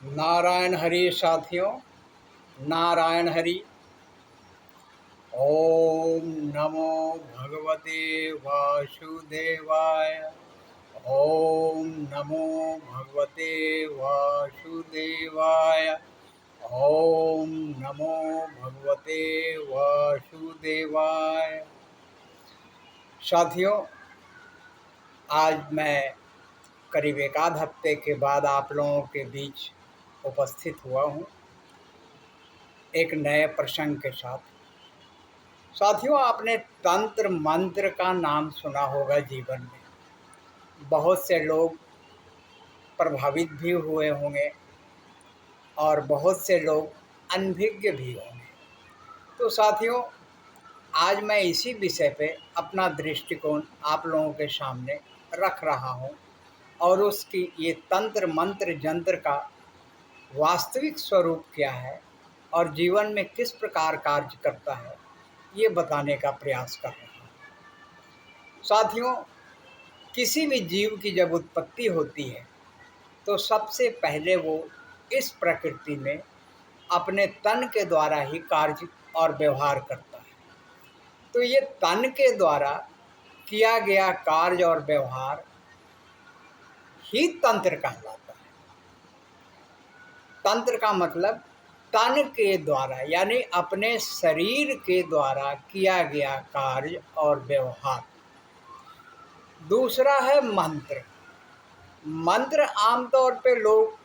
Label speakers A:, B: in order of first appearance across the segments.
A: नारायण हरि साथियों, नारायण हरि। ओम नमो भगवते वासुदेवाय। ओम नमो भगवते वासुदेवाय। ओम नमो भगवते वासुदेवाय। साथियों, आज मैं करीब एक आध हफ्ते के बाद आप लोगों के बीच उपस्थित हुआ हूँ एक नए प्रसंग के साथ। साथियों, आपने तंत्र मंत्र का नाम सुना होगा। जीवन में बहुत से लोग प्रभावित भी हुए होंगे और बहुत से लोग अनभिज्ञ भी होंगे। तो साथियों, आज मैं इसी विषय पे अपना दृष्टिकोण आप लोगों के सामने रख रहा हूँ और उसकी ये तंत्र मंत्र जंत्र का वास्तविक स्वरूप क्या है और जीवन में किस प्रकार कार्य करता है, ये बताने का प्रयास कर रहा हूँ। साथियों, किसी भी जीव की जब उत्पत्ति होती है तो सबसे पहले वो इस प्रकृति में अपने तन के द्वारा ही कार्य और व्यवहार करता है। तो ये तन के द्वारा किया गया कार्य और व्यवहार ही तंत्र कहलाता है। तंत्र का मतलब तन के द्वारा, यानी अपने शरीर के द्वारा किया गया कार्य और व्यवहार। दूसरा है मंत्र। मंत्र आमतौर पे लोग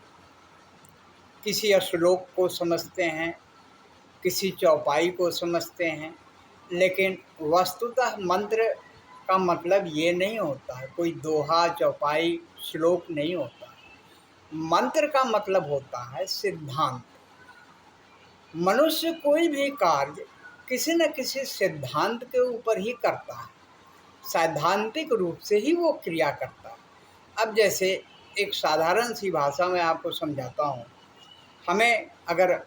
A: किसी श्लोक को समझते हैं, किसी चौपाई को समझते हैं, लेकिन वस्तुतः मंत्र का मतलब ये नहीं होता है, कोई दोहा चौपाई श्लोक नहीं होता है। मंत्र का मतलब होता है सिद्धांत। मनुष्य कोई भी कार्य किसी न किसी सिद्धांत के ऊपर ही करता है, सैद्धांतिक रूप से ही वो क्रिया करता है। अब जैसे एक साधारण सी भाषा में आपको समझाता हूँ। हमें अगर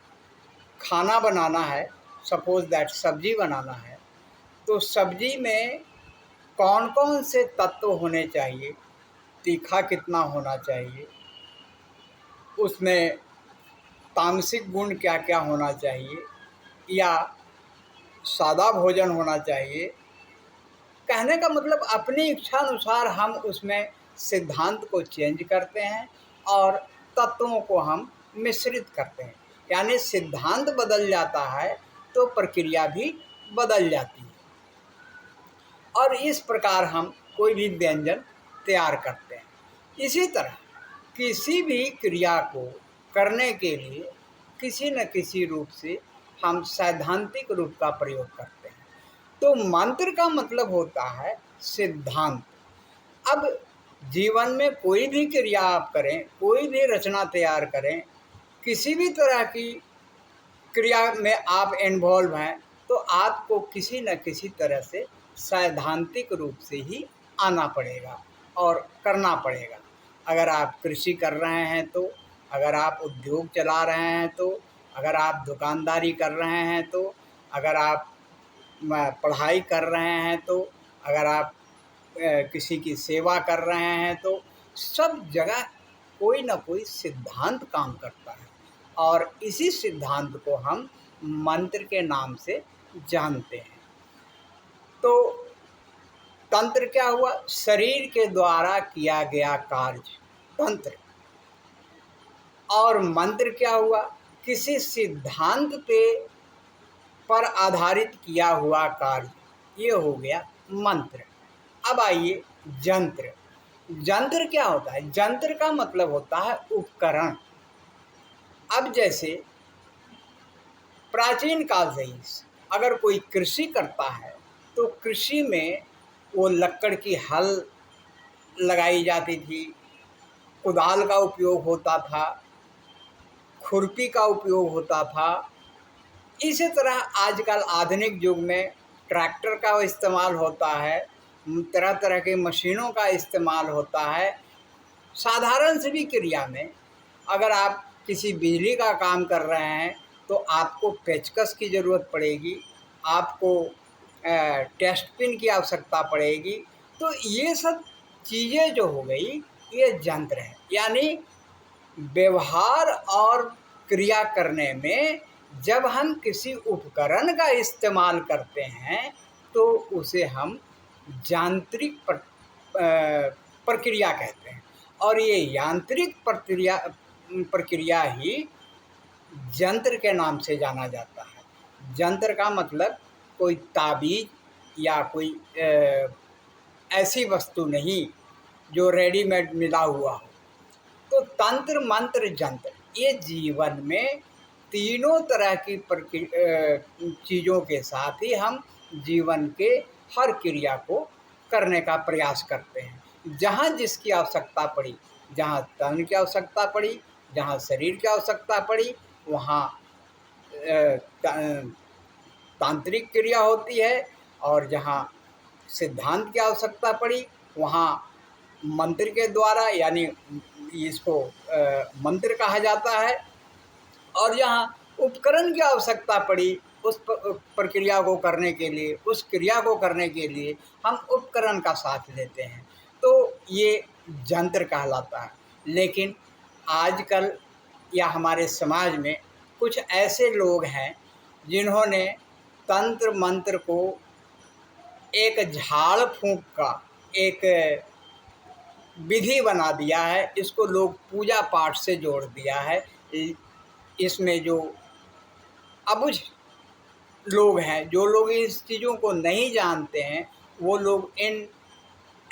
A: खाना बनाना है, सपोज दैट सब्जी बनाना है, तो सब्जी में कौन कौन से तत्व होने चाहिए, तीखा कितना होना चाहिए, उसमें तामसिक गुण क्या क्या होना चाहिए, या सादा भोजन होना चाहिए। कहने का मतलब अपनी इच्छा अनुसार हम उसमें सिद्धांत को चेंज करते हैं और तत्वों को हम मिश्रित करते हैं। यानी सिद्धांत बदल जाता है तो प्रक्रिया भी बदल जाती है और इस प्रकार हम कोई भी व्यंजन तैयार करते हैं। इसी तरह किसी भी क्रिया को करने के लिए किसी न किसी रूप से हम सैद्धांतिक रूप का प्रयोग करते हैं। तो मंत्र का मतलब होता है सिद्धांत। अब जीवन में कोई भी क्रिया आप करें, कोई भी रचना तैयार करें, किसी भी तरह की क्रिया में आप इन्वॉल्व हैं, तो आपको किसी न किसी तरह से सैद्धांतिक रूप से ही आना पड़ेगा और करना पड़ेगा। अगर आप कृषि कर रहे हैं तो, अगर आप उद्योग चला रहे हैं तो, अगर आप दुकानदारी कर रहे हैं तो, अगर आप पढ़ाई कर रहे हैं तो, अगर आप किसी की सेवा कर रहे हैं, तो सब जगह कोई ना कोई सिद्धांत काम करता है और इसी सिद्धांत को हम मंत्र के नाम से जानते हैं। तो तंत्र क्या हुआ? शरीर के द्वारा किया गया कार्य तंत्र। और मंत्र क्या हुआ? किसी सिद्धांत पर आधारित किया हुआ कार्य, ये हो गया मंत्र। अब आइए जंत्र। जंत्र क्या होता है? जंत्र का मतलब होता है उपकरण। अब जैसे प्राचीन काल से ही अगर कोई कृषि करता है तो कृषि में वो लक्कड़ की हल लगाई जाती थी, कुदाल का उपयोग होता था, खुरपी का उपयोग होता था। इसी तरह आजकल आधुनिक युग में ट्रैक्टर का इस्तेमाल होता है, तरह तरह के मशीनों का इस्तेमाल होता है। साधारण सी भी क्रिया में अगर आप किसी बिजली का काम कर रहे हैं तो आपको पेचकस की ज़रूरत पड़ेगी, आपको टेस्ट पिन की आवश्यकता पड़ेगी। तो ये सब चीज़ें जो हो गई, ये यंत्र है। यानी व्यवहार और क्रिया करने में जब हम किसी उपकरण का इस्तेमाल करते हैं तो उसे हम यांत्रिक प्रक्रिया कहते हैं। और ये यांत्रिक प्रक्रिया ही यंत्र के नाम से जाना जाता है। यंत्र का मतलब कोई ताबीज या कोई ऐसी वस्तु नहीं जो रेडीमेड मिला हुआ हो। तो तंत्र मंत्र यंत्र ये जीवन में तीनों तरह की चीज़ों के साथ ही हम जीवन के हर क्रिया को करने का प्रयास करते हैं। जहाँ जिसकी आवश्यकता पड़ी, जहाँ तन की आवश्यकता पड़ी, जहाँ शरीर की आवश्यकता पड़ी, वहाँ तांत्रिक क्रिया होती है, और जहाँ सिद्धांत की आवश्यकता पड़ी वहाँ मंत्र के द्वारा, यानी इसको मंत्र कहा जाता है। और जहाँ उपकरण की आवश्यकता पड़ी उस प्रक्रिया को करने के लिए, उस क्रिया को करने के लिए हम उपकरण का साथ लेते हैं, तो ये यंत्र कहलाता है। लेकिन आजकल या हमारे समाज में कुछ ऐसे लोग हैं जिन्होंने तंत्र मंत्र को एक झाड़ फूंक का एक विधि बना दिया है। इसको लोग पूजा पाठ से जोड़ दिया है। इसमें जो अबुझ लोग हैं, जो लोग इस चीज़ों को नहीं जानते हैं, वो लोग इन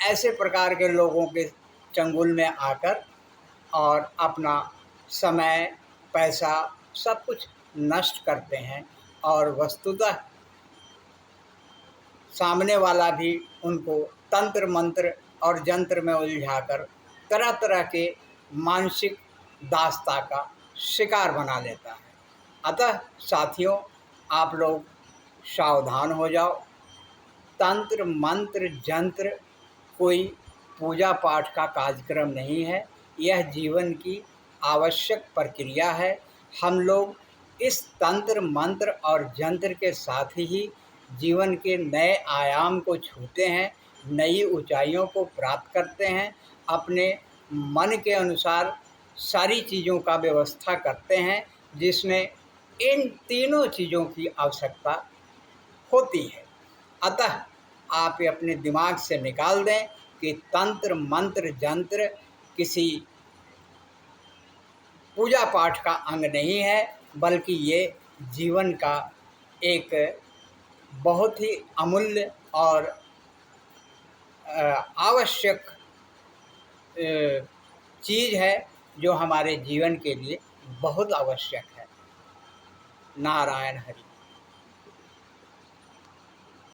A: ऐसे प्रकार के लोगों के चंगुल में आकर और अपना समय, पैसा सब कुछ नष्ट करते हैं। और वस्तुतः सामने वाला भी उनको तंत्र मंत्र और यंत्र में उलझाकर तरह तरह के मानसिक दास्ता का शिकार बना लेता है। अतः साथियों, आप लोग सावधान हो जाओ। तंत्र मंत्र यंत्र कोई पूजा पाठ का कार्यक्रम नहीं है, यह जीवन की आवश्यक प्रक्रिया है। हम लोग इस तंत्र मंत्र और यंत्र के साथ ही जीवन के नए आयाम को छूते हैं, नई ऊंचाइयों को प्राप्त करते हैं, अपने मन के अनुसार सारी चीज़ों का व्यवस्था करते हैं, जिसमें इन तीनों चीज़ों की आवश्यकता होती है। अतः आप ये अपने दिमाग से निकाल दें कि तंत्र मंत्र यंत्र किसी पूजा पाठ का अंग नहीं है, बल्कि ये जीवन का एक बहुत ही अमूल्य और आवश्यक चीज़ है, जो हमारे जीवन के लिए बहुत आवश्यक है। नारायण हरि।